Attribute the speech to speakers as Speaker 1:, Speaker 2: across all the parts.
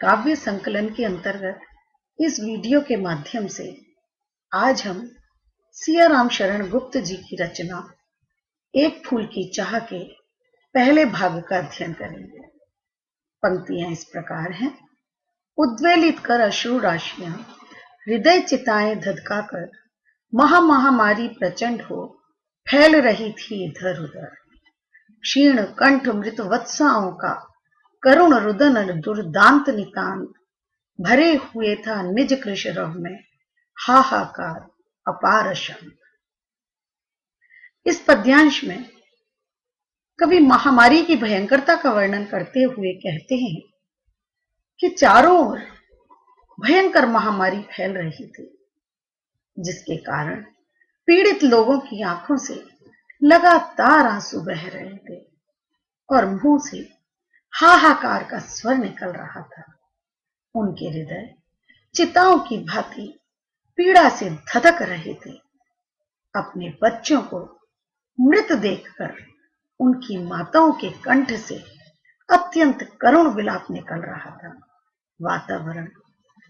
Speaker 1: काव्य संकलन के अंतर्गत इस वीडियो के माध्यम से आज हम सियाराम शरण गुप्त जी की रचना एक फूल की चाह के पहले भाग का अध्ययन करेंगे। पंक्तियां इस प्रकार हैं। उद्वेलित कर अश्रु राशियां, हृदय चिताएं धधकाकर, महामारी प्रचंड हो फैल रही थी इधर उधर। क्षीण कंठ मृत वत्साओं का करुण रुदन दुर्दांत नितांत, भरे हुए था निज कृश रव में हाहाकार अपार शांत। इस पद्यांश में कवि महामारी की भयंकरता का वर्णन करते हुए कहते हैं कि चारों ओर भयंकर महामारी फैल रही थी, जिसके कारण पीड़ित लोगों की आंखों से लगातार आंसू बह रहे थे और मुंह से हाहाकार का स्वर निकल रहा था। उनके हृदय चिताओं की भांति पीड़ा से धधक रहे थे। अपने बच्चों को मृत देखकर उनकी माताओं के कंठ से अत्यंत करुण विलाप निकल रहा था। वातावरण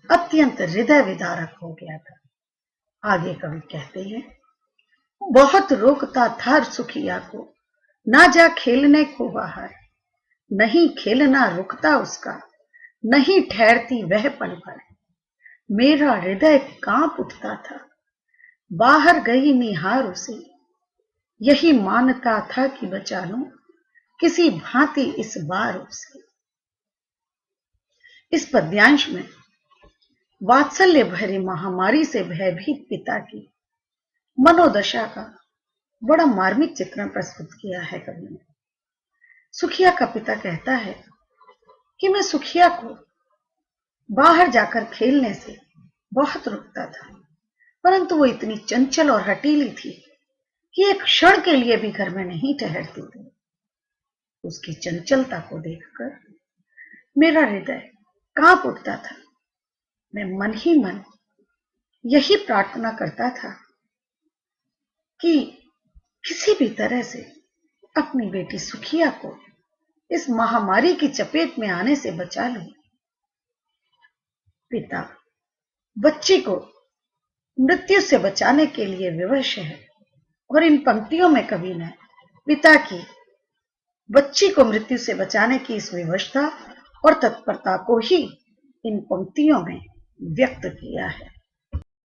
Speaker 1: अत्यंत हृदय विदारक हो गया था। आगे कवि कहते हैं, बहुत रोकता था सुखिया को, ना जा खेलने को बाहर, नहीं खेलना रुकता उसका, नहीं ठहरती वह पल भर। मेरा हृदय कांप उठता था, बाहर गई निहार उसे, यही मानता था कि बचा लूं किसी भांति इस बार उसे। इस पद्यांश में वात्सल्य भरी महामारी से भयभीत पिता की मनोदशा का बड़ा मार्मिक चित्रण प्रस्तुत किया है कवि ने। सुखिया का पिता कहता है कि मैं सुखिया को बाहर जाकर खेलने से बहुत रोकता था, परंतु वो इतनी चंचल और हठीली थी कि एक क्षण के लिए भी घर में नहीं ठहरती थी। उसकी चंचलता को देखकर मेरा हृदय कांप उठता था। मैं मन ही मन यही प्रार्थना करता था कि किसी भी तरह से अपनी बेटी सुखिया को इस महामारी की चपेट में आने से बचा लूं। पिता बच्ची को मृत्यु से बचाने के लिए विवश है और इन पंक्तियों में कवि ने पिता की बच्ची को मृत्यु से बचाने की इस विवशता और तत्परता को ही इन पंक्तियों में व्यक्त किया है।